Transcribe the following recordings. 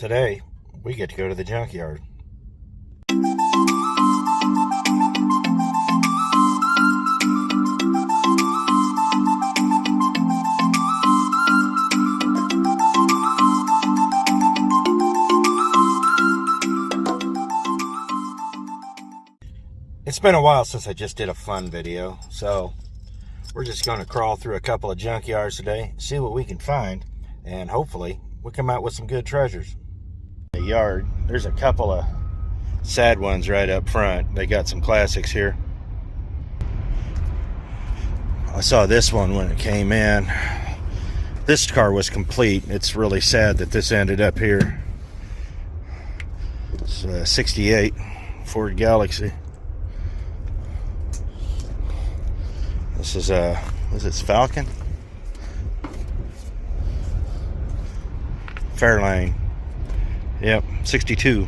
Today, we get to go to the junkyard. It's been a while since I just did a fun video, so we're just going to crawl through a couple of junkyards today, see what we can find, and hopefully we'll come out with some good treasures. The yard, there's a couple of sad ones right up front. They got some classics here. I saw this one when it came in. This car was complete. It's really sad that this ended up here. It's a 68 Ford Galaxy. This is Falcon? Fairlane. Yep, 62.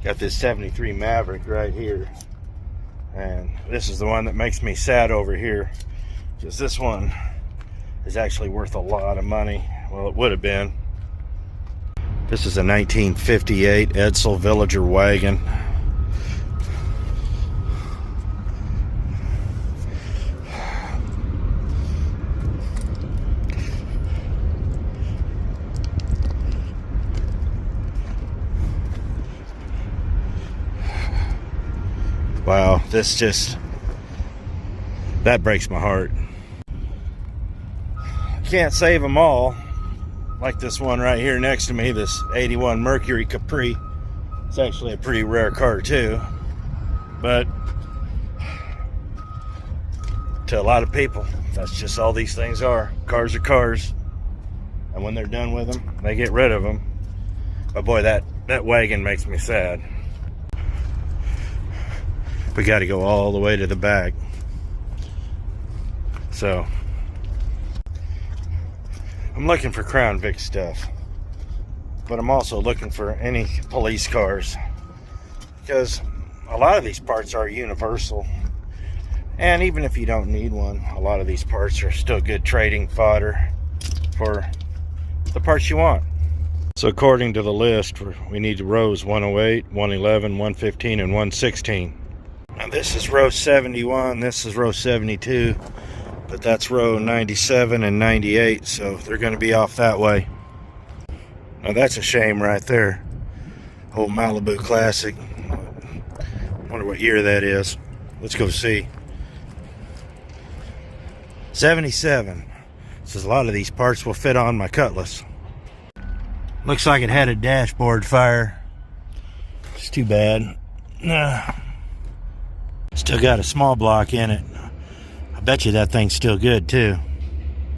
Got this 73 Maverick right here. And this is the one that makes me sad over here. Because this one is actually worth a lot of money. Well, it would have been. This is a 1958 Edsel Villager wagon. Wow, that breaks my heart. Can't save them all. Like this one right here next to me, this 81 Mercury Capri. It's actually a pretty rare car too. But to a lot of people, that's just all these things are. Cars are cars. And when they're done with them, they get rid of them. But boy, that wagon makes me sad. We got to go all the way to the back. So I'm looking for Crown Vic stuff, but I'm also looking for any police cars, because a lot of these parts are universal, and even if you don't need one, a lot of these parts are still good trading fodder for the parts you want. So according to the list, we need rows 108, 111, 115, and 116. Now this is row 71, this is row 72, but that's row 97 and 98, so they're going to be off that way. Now that's a shame right there. Old Malibu Classic. Wonder what year that is. Let's go see. 77. Says a lot of these parts will fit on my Cutlass. Looks like it had a dashboard fire. It's too bad. Still got a small block in it. I bet you that thing's still good too.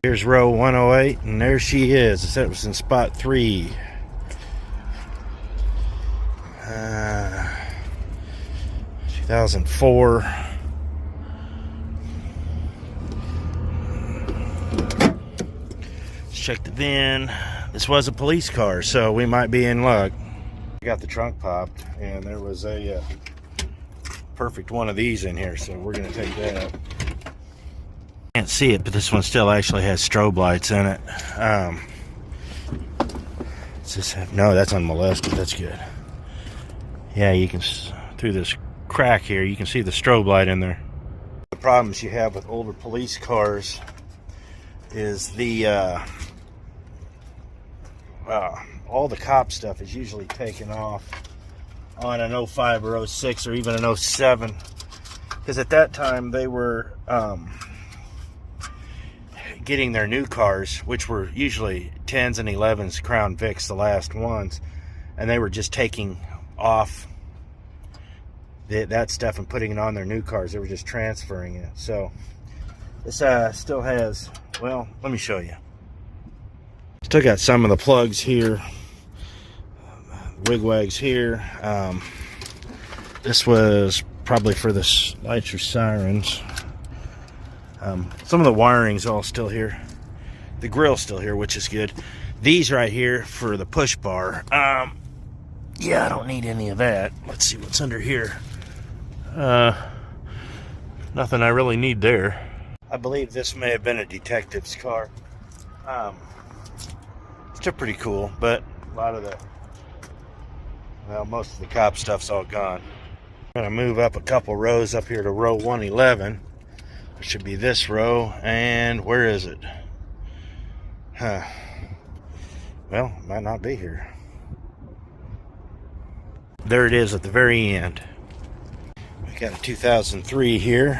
Here's row 108, and there she is. I said it was in spot 3. 2004. Let's check the VIN. This was a police car, so we might be in luck. I got the trunk popped, and there was a perfect one of these in here, so we're going to take that. Can't see it, but this one still actually has strobe lights in it. Does this have, no, that's unmolested. That's good. Yeah, you can, through this crack here, you can see the strobe light in there. The problems you have with older police cars is the all the cop stuff is usually taken off on an 05 or 06 or even an 07, because at that time they were getting their new cars, which were usually 10s and 11s Crown Vics, the last ones, and they were just taking off that stuff and putting it on their new cars. They were just transferring it. So this still has, well, let me show you. Still got some of the plugs here, wigwags here. This was probably for the lights or sirens. Some of the wiring's all still here. The grill's still here, which is good. These right here for the push bar. Yeah, I don't need any of that. Let's see what's under here. Nothing I really need there. I believe this may have been a detective's car. Still pretty cool, but lot of the, well, most of the cop stuff's all gone. I'm gonna move up a couple rows up here to row 111. It should be this row, and where is it? Huh. Well, it might not be here. There it is at the very end. We got a 2003 here.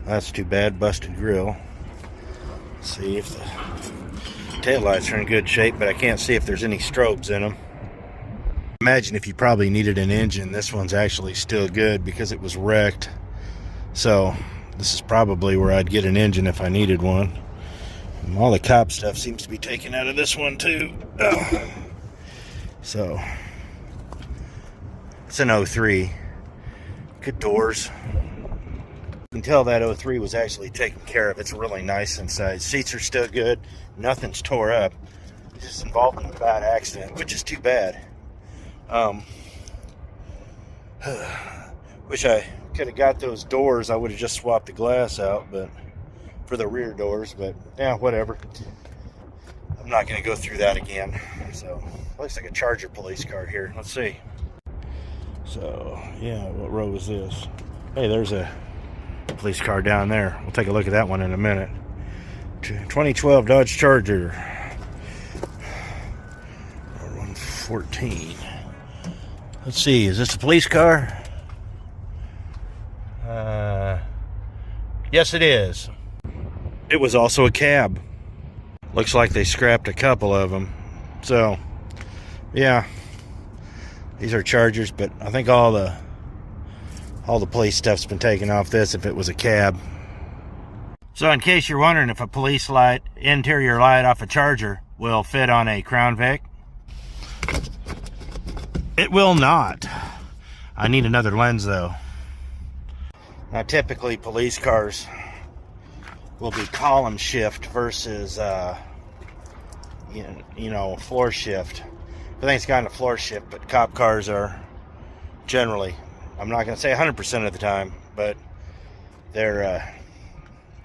That's too bad, busted grill. Let's see if the taillights are in good shape, but I can't see if there's any strobes in them. Imagine if you probably needed an engine. This one's actually still good because it was wrecked. So this is probably where I'd get an engine if I needed one. And all the cop stuff seems to be taken out of this one too. Oh. So it's an 03. Good doors. You can tell that 03 was actually taken care of. It's really nice inside. Seats are still good. Nothing's tore up. It's just involved in a bad accident, which is too bad. Wish I could have got those doors. I would have just swapped the glass out, but for the rear doors. But yeah, whatever. I'm not going to go through that again. So looks like a Charger police car here. Let's see. So yeah, what row is this? Hey, there's a police car down there. We'll take a look at that one in a minute. 2012 Dodge Charger. 114. Let's see, is this a police car? Yes, it is. It was also a cab. Looks like they scrapped a couple of them. So, yeah, these are Chargers, but I think all the police stuff's been taken off this if it was a cab. So in case you're wondering if a police light, interior light off a Charger will fit on a Crown Vic, it will not. I need another lens though. Now typically police cars will be column shift versus you know, floor shift. Everything's kind of floor shift, but cop cars are generally, I'm not going to say 100% of the time, but they're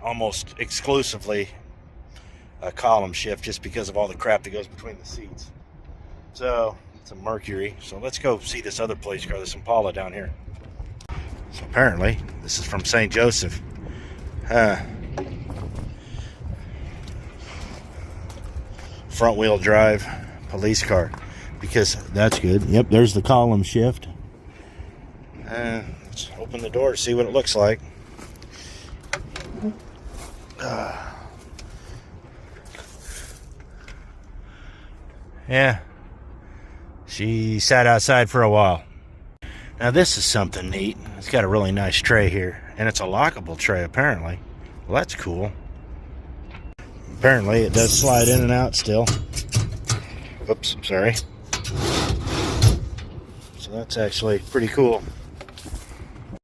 almost exclusively a column shift just because of all the crap that goes between the seats. So it's a Mercury. So let's go see this other police car, this Impala down here. So apparently this is from St. Joseph. Front wheel drive police car, because that's good. Yep, there's the column shift. Let's open the door, see what it looks like. Yeah, she sat outside for a while. Now this is something neat. It's got a really nice tray here, and it's a lockable tray apparently. Well, that's cool. Apparently it does slide in and out still. Oops, sorry. So that's actually pretty cool.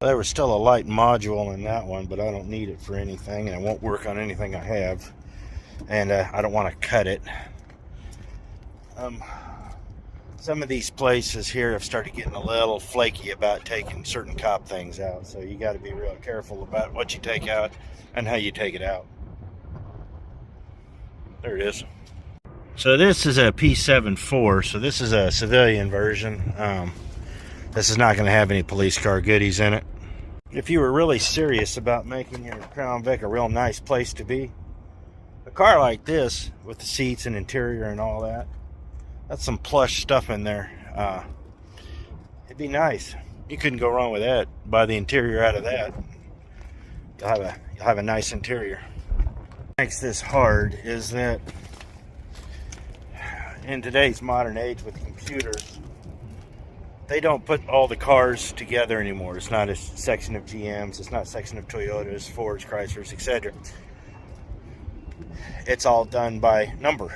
There was still a light module in that one, but I don't need it for anything, and it won't work on anything I have. And I don't want to cut it. Some of these places here have started getting a little flaky about taking certain cop things out, so you got to be real careful about what you take out and how you take it out. There it is. So this is a P74, so this is a civilian version. This is not going to have any police car goodies in it. If you were really serious about making your Crown Vic a real nice place to be, a car like this with the seats and interior and all that, that's some plush stuff in there. It'd be nice. You couldn't go wrong with that. Buy the interior out of that. You'll have a nice interior. What makes this hard is that in today's modern age with computers, they don't put all the cars together anymore. It's not a section of GMs, it's not a section of Toyotas, Fords, Chryslers, etc. It's all done by number.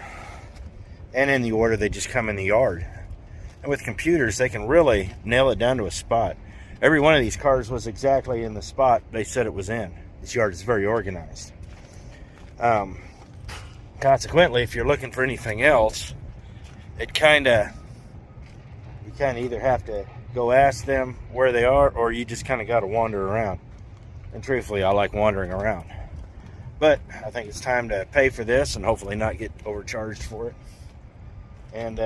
And in the order they just come in the yard. And with computers, they can really nail it down to a spot. Every one of these cars was exactly in the spot they said it was in. This yard is very organized. Consequently, if you're looking for anything else, you kind of either have to go ask them where they are, or you just kind of got to wander around. And truthfully, I like wandering around. But I think it's time to pay for this and hopefully not get overcharged for it. and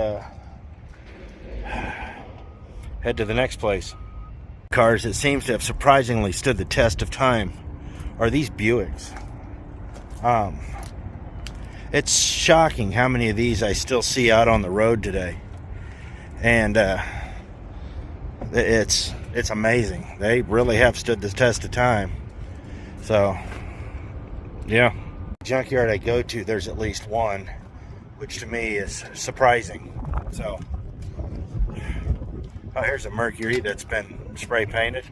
head to the next place. Cars that seems to have surprisingly stood the test of time are these Buicks. It's shocking how many of these I still see out on the road today, and it's amazing. They really have stood the test of time. So yeah, junkyard I go to, there's at least one, which to me is surprising. So, oh, here's a Mercury that's been spray painted.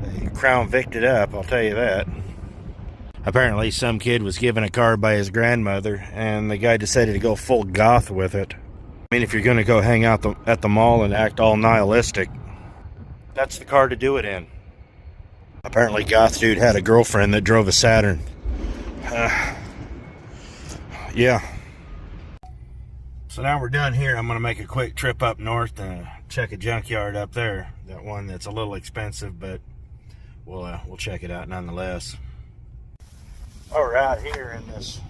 They Crown Vic'd it up, I'll tell you that. Apparently some kid was given a car by his grandmother, and the guy decided to go full goth with it. I mean, if you're going to go hang out at the mall and act all nihilistic, that's the car to do it in. Apparently goth dude had a girlfriend that drove a Saturn. Yeah. So now we're done here. I'm going to make a quick trip up north and check a junkyard up there. That one that's a little expensive, but we'll check it out nonetheless. All right, here in this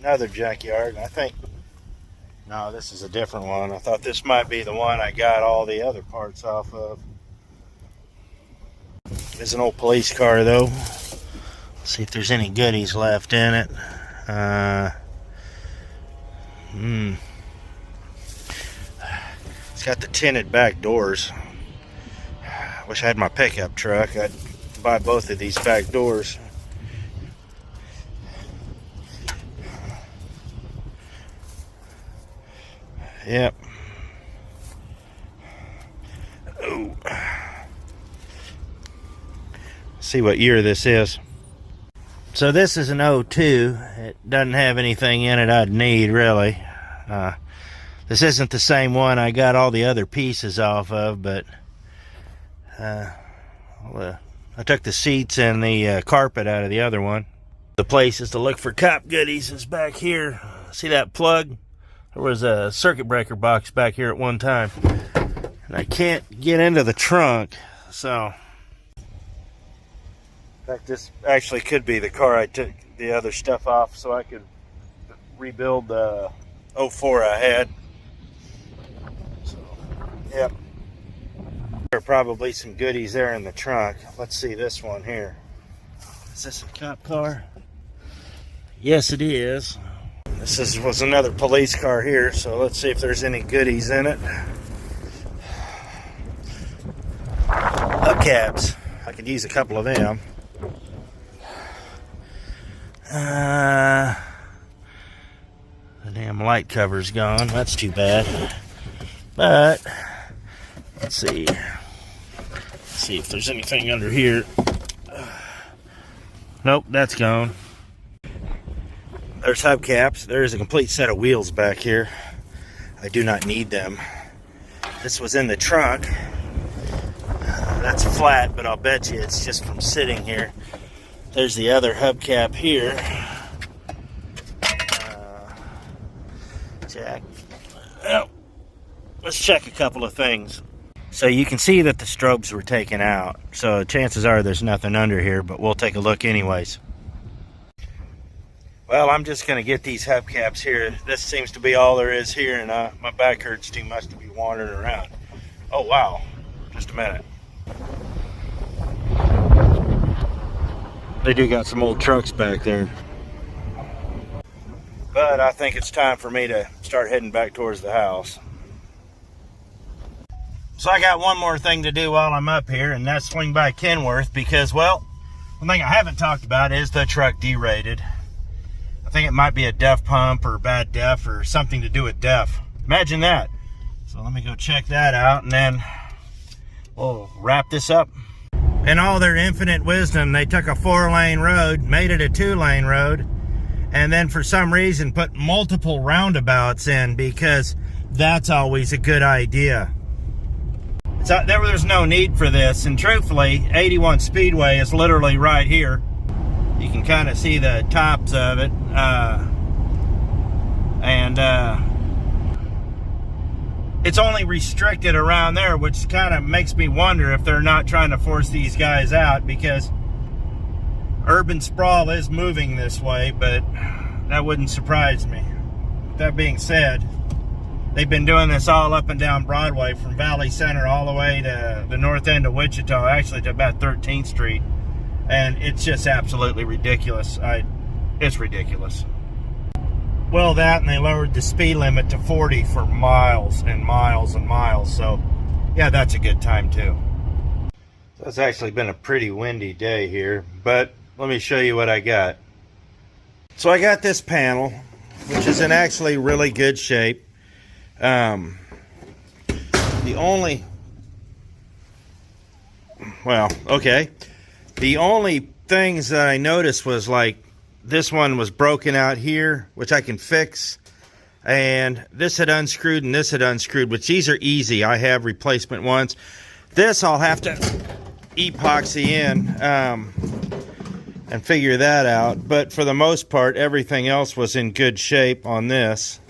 another junkyard. I think, no, this is a different one. I thought this might be the one I got all the other parts off of. It's an old police car though. Let's see if there's any goodies left in it. It's got the tinted back doors. Wish I had my pickup truck. I'd buy both of these back doors. Yep. Oh. See what year this is. So this is an 02. It doesn't have anything in it I'd need, really. This isn't the same one I got all the other pieces off of, but I took the seats and the carpet out of the other one. The places to look for cop goodies is back here. See that plug? There was a circuit breaker box back here at one time, and I can't get into the trunk, so in fact this actually could be the car I took the other stuff off so I could rebuild the 04 I had. So yep, there are probably some goodies there in the trunk. Let's see this one here. Is this a cop car? Yes, it is. This was another police car here, so let's see if there's any goodies in it. Hubcaps. I could use a couple of them. The damn light cover's gone. That's too bad. But let's see. Let's see if there's anything under here. Nope, that's gone. There's hubcaps. There is a complete set of wheels back here. I do not need them. This was in the trunk. That's flat, but I'll bet you it's just from sitting here. There's the other hubcap here. Jack. Well, let's check a couple of things. So you can see that the strobes were taken out. So chances are there's nothing under here, but we'll take a look anyways. Well, I'm just going to get these hubcaps here. This seems to be all there is here, and my back hurts too much to be wandering around. Oh, wow. Just a minute. They do got some old trucks back there. But I think it's time for me to start heading back towards the house. So I got one more thing to do while I'm up here, and that's swing by Kenworth because, well, one thing I haven't talked about is the truck derated. I think it might be a DEF pump or bad DEF or something to do with DEF. Imagine that. So let me go check that out, and then we'll wrap this up. In all their infinite wisdom, they took a 4-lane road, made it a 2-lane road, and then for some reason put multiple roundabouts in because that's always a good idea. There's no need for this, and truthfully, 81 Speedway is literally right here. You can kind of see the tops of it, it's only restricted around there, which kind of makes me wonder if they're not trying to force these guys out, because urban sprawl is moving this way, but that wouldn't surprise me. That being said, they've been doing this all up and down Broadway from Valley Center all the way to the north end of Wichita, actually to about 13th Street. And it's just absolutely ridiculous. It's ridiculous. Well, that, and they lowered the speed limit to 40 for miles and miles and miles. So, yeah, that's a good time too. So it's actually been a pretty windy day here, but let me show you what I got. So I got this panel, which is in actually really good shape. The only things that I noticed was like this one was broken out here, which I can fix, and this had unscrewed and this had unscrewed, which these are easy. I have replacement ones. This I'll have to epoxy in and figure that out, but for the most part everything else was in good shape on this.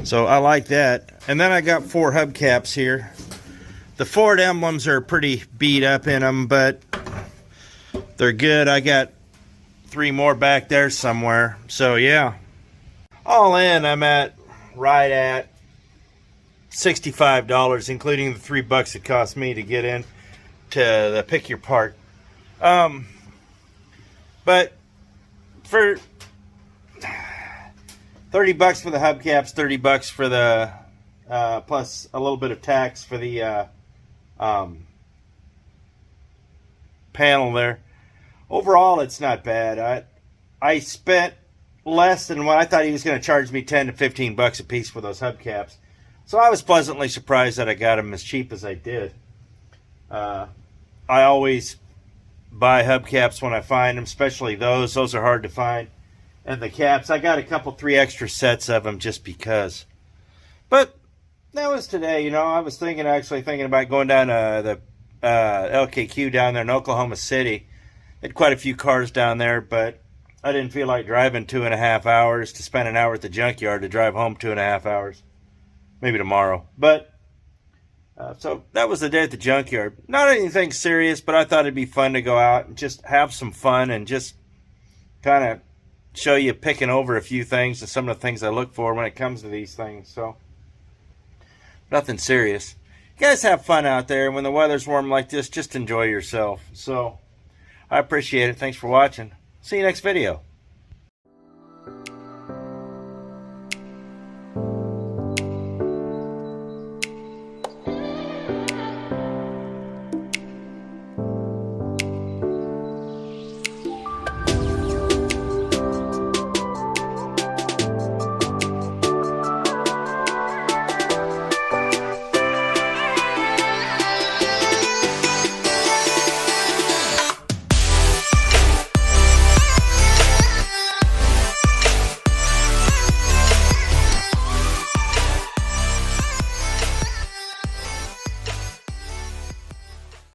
So I like that. And then I got 4 hubcaps here. The Ford emblems are pretty beat up in them, but they're good. I got 3 more back there somewhere. So yeah, all in I'm right at $65, including the $3 it cost me to get in to the pick your part. But for $30 for the hubcaps, $30 for the plus a little bit of tax for the panel there. Overall, it's not bad. I spent less than what I thought he was going to charge me, 10 to 15 bucks a piece for those hubcaps. So I was pleasantly surprised that I got them as cheap as I did. I always buy hubcaps when I find them, especially those. Those are hard to find. And the caps, I got 3 extra sets of them just because. But that was today, you know. I was actually thinking about going down to the LKQ down there in Oklahoma City. Had quite a few cars down there, but I didn't feel like driving 2.5 hours to spend an hour at the junkyard to drive home 2.5 hours. Maybe tomorrow. But so that was the day at the junkyard. Not anything serious, but I thought it'd be fun to go out and just have some fun and just kind of show you picking over a few things and some of the things I look for when it comes to these things. So nothing serious. You guys have fun out there. When the weather's warm like this, just enjoy yourself. So I appreciate it. Thanks for watching. See you next video.